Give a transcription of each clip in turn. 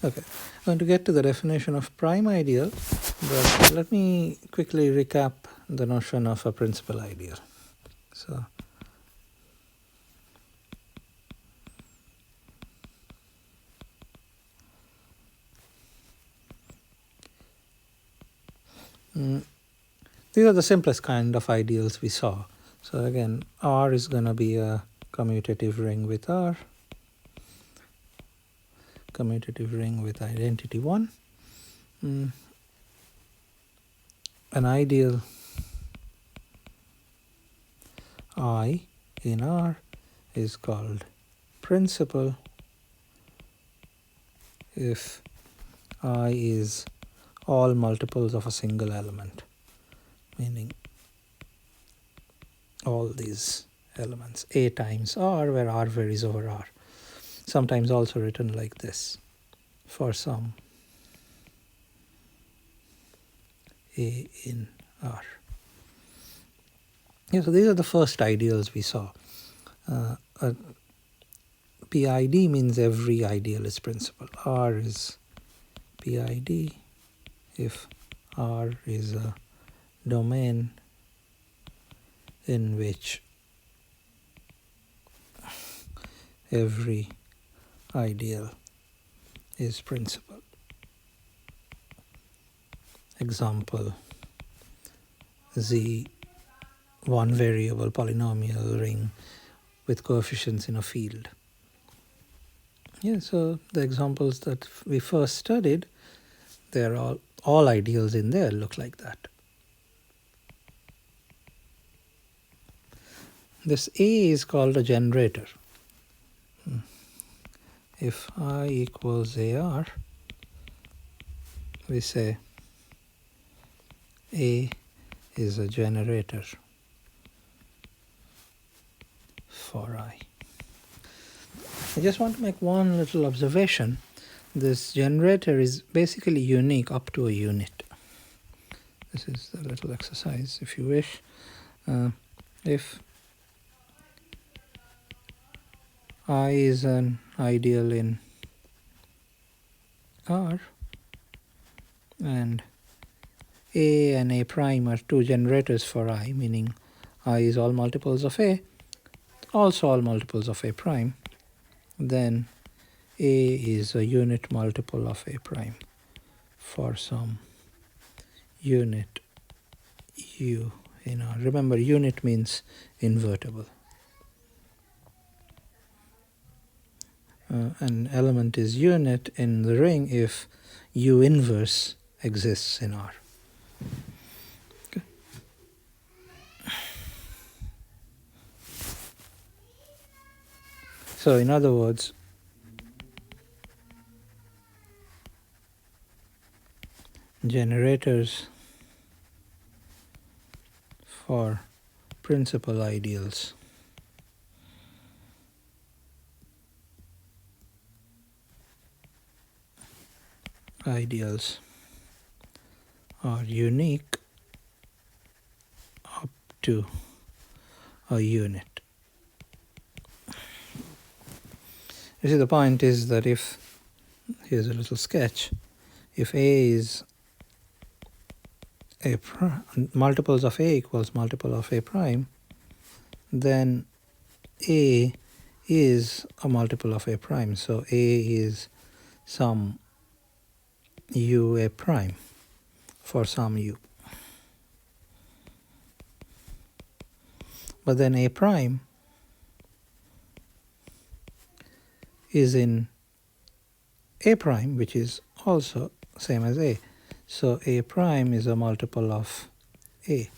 Okay, I'm going to get to the definition of prime ideal, but let me quickly recap the notion of a principal ideal. So, these are the simplest kind of ideals we saw. So again, R is going to be a commutative ring with R, commutative ring with identity 1. An ideal I in R is called principal if I is all multiples of a single element, meaning all these elements, A times R, where R varies over R. Sometimes also written like this, for some A in R. Yeah, so these are the first ideals we saw. PID means every ideal is principal. R is PID if R is a domain in which every ideal is principal. Example, Z one variable polynomial ring with coefficients in a field. Yeah, so the examples that we first studied, they're all ideals in there look like that. This A is called a generator. If I equals AR, we say A is a generator for I. I just want to make one little observation. This generator is basically unique up to a unit. This is a little exercise, if you wish. If I is an ideal in R, and A and A prime are two generators for I, meaning I is all multiples of A, also all multiples of A prime, then A is a unit multiple of A prime for some unit U in R. Remember, unit means invertible. An element is unit in the ring if U inverse exists in R. Okay. So in other words, generators for principal ideals are unique up to a unit. You see, the point is that if, here's a little sketch, if A is A multiples of A equals multiple of A prime, then A is a multiple of A prime. So A is some U A prime for some U. But then A prime is in A prime, which is also same as A. So A prime is a multiple of A.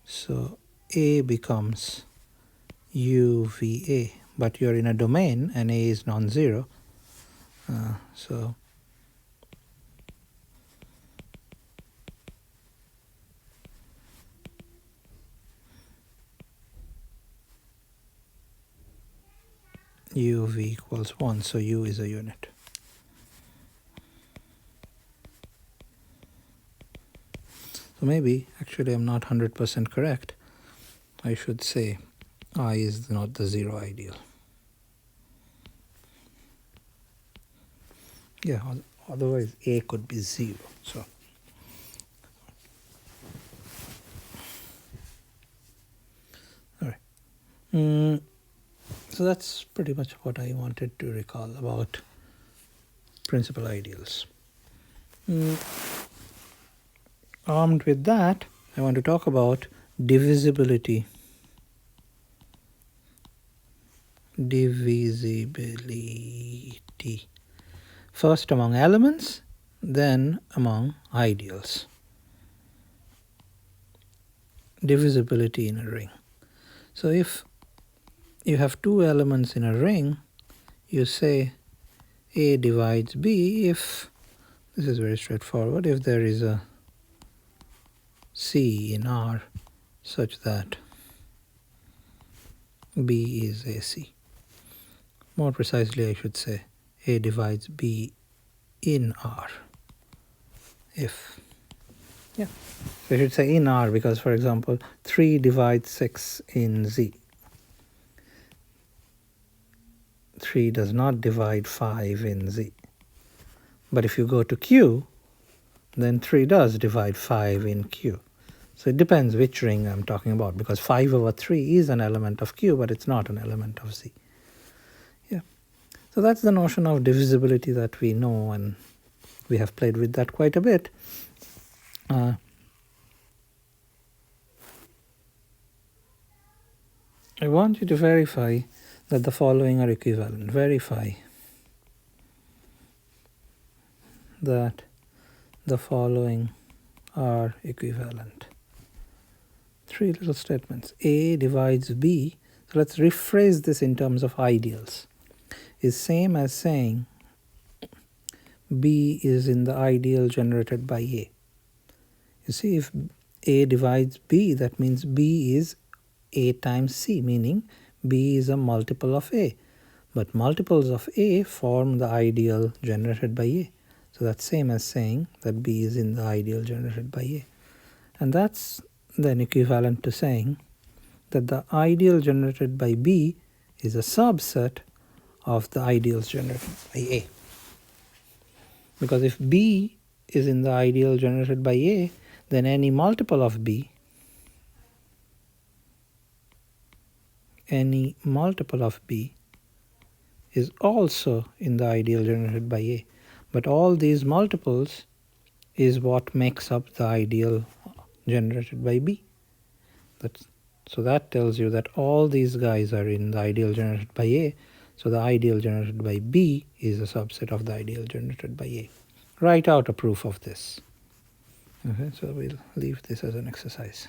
So A becomes UVA, but you're in a domain and A is non-zero. So UV equals 1, so U is a unit. So maybe, actually I'm not 100% correct. I should say I is not the zero ideal. Yeah, otherwise A could be 0. So all right. So that's pretty much what I wanted to recall about principal ideals. Armed with that, I want to talk about divisibility. Divisibility. First among elements, then among ideals. Divisibility in a ring. So if you have two elements in a ring, you say A divides B if, this is very straightforward, if there is a C in R such that B is AC. More precisely, I should say A divides B in R if, yeah. So I should say in R because, for example, 3 divides 6 in Z. 3 does not divide 5 in Z. But if you go to Q, then 3 does divide 5 in Q. So it depends which ring I'm talking about, because 5 over 3 is an element of Q, but it's not an element of Z. Yeah. So that's the notion of divisibility that we know, and we have played with that quite a bit. I want you to verify that the following are equivalent. Verify that the following are equivalent. 3 little statements. A divides B. So let's rephrase this in terms of ideals. Is same as saying B is in the ideal generated by A. You see, if A divides B, that means B is A times C, meaning B is a multiple of A. But multiples of A form the ideal generated by A. So that's same as saying that B is in the ideal generated by A. And that's then equivalent to saying that the ideal generated by B is a subset of the ideals generated by A. Because if B is in the ideal generated by A, then any multiple of B, is also in the ideal generated by A. But all these multiples is what makes up the ideal generated by B. So that tells you that all these guys are in the ideal generated by A. So the ideal generated by B is a subset of the ideal generated by A. Write out a proof of this. Okay, so we'll leave this as an exercise.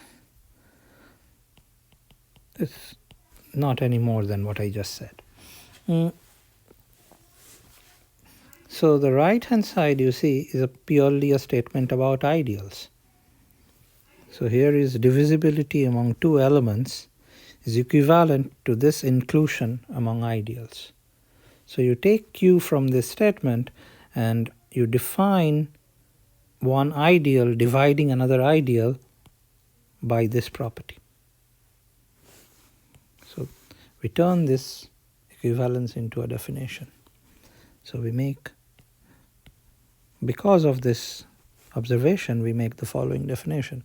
It's not any more than what I just said. So the right hand side, you see, is purely a statement about ideals. So here is divisibility among two elements is equivalent to this inclusion among ideals. So you take Q from this statement and you define one ideal dividing another ideal by this property. So we turn this equivalence into a definition. So we make, because of this observation, we make the following definition.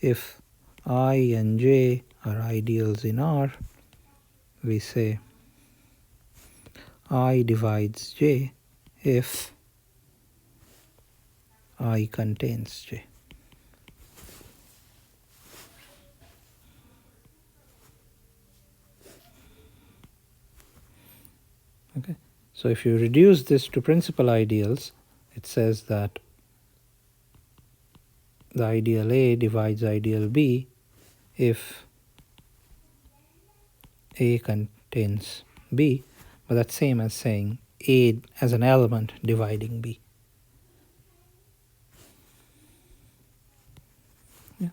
If I and J are ideals in R, we say I divides J if I contains J. Okay. So if you reduce this to principal ideals, it says that the ideal A divides ideal B if A contains B, but that's same as saying A as an element dividing B. Yeah.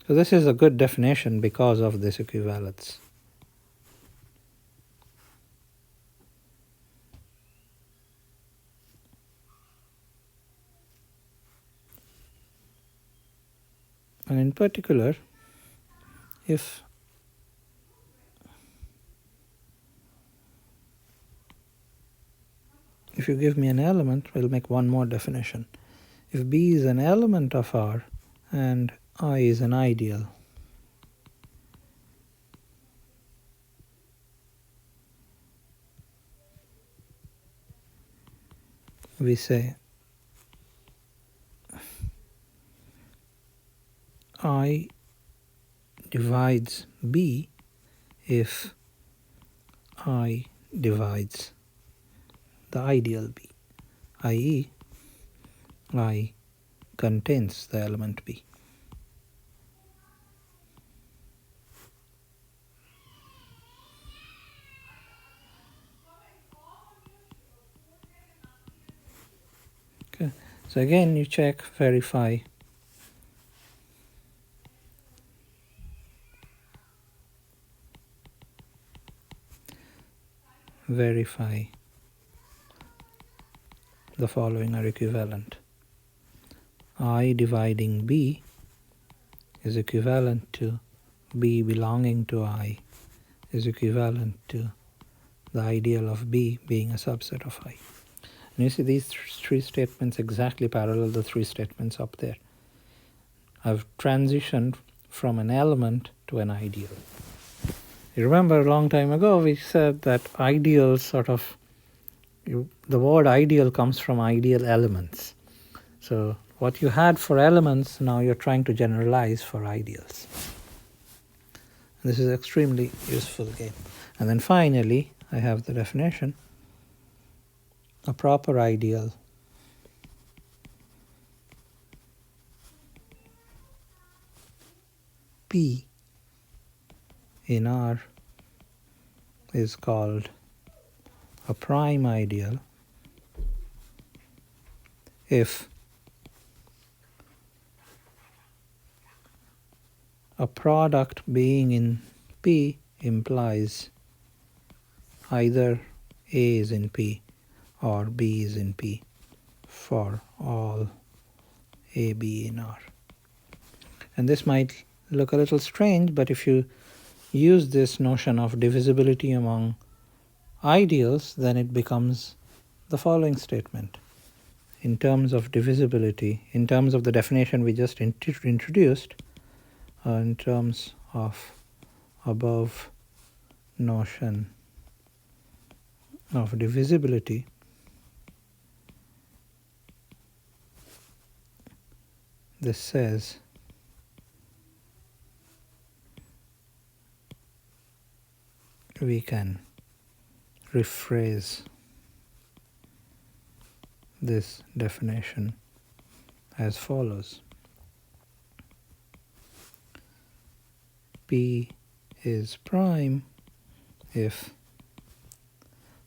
So this is a good definition because of this equivalence. And in particular, if if you give me an element, we'll make one more definition. If B is an element of R and I is an ideal, we say I divides B if I divides the ideal B, i.e. I contains the element B. Okay, so again you check, verify. Verify the following are equivalent. I dividing B is equivalent to B belonging to I is equivalent to the ideal of B being a subset of I. And you see these three statements exactly parallel the three statements up there. I've transitioned from an element to an ideal. You remember a long time ago we said that ideals sort of, the word ideal comes from ideal elements. So what you had for elements, now you're trying to generalize for ideals. This is extremely useful game. And then finally, I have the definition. A proper ideal P in R is called a prime ideal if a product being in P implies either A is in P or B is in P for all A, B in R. And this might look a little strange, but if you use this notion of divisibility among ideals, then it becomes the following statement. In terms of divisibility, in terms of the definition we just introduced, in terms of above notion of divisibility, this says we can rephrase this definition as follows. P is prime if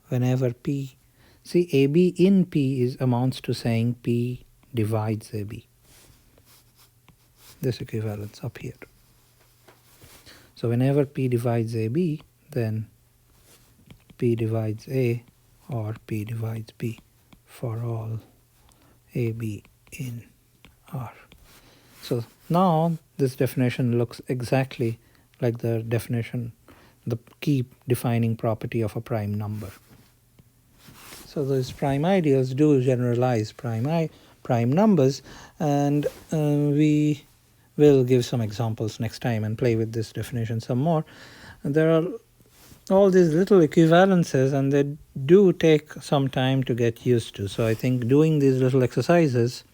whenever P, see AB in P is amounts to saying P divides AB. This equivalence up here. So whenever P divides AB, then P divides A or P divides B for all AB in R. So now this definition looks exactly like the definition, the key defining property of a prime number. So those prime ideals do generalize prime numbers, and we will give some examples next time and play with this definition some more. And there are all these little equivalences, and they do take some time to get used to. So I think doing these little exercises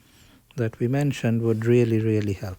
that we mentioned would really, really help.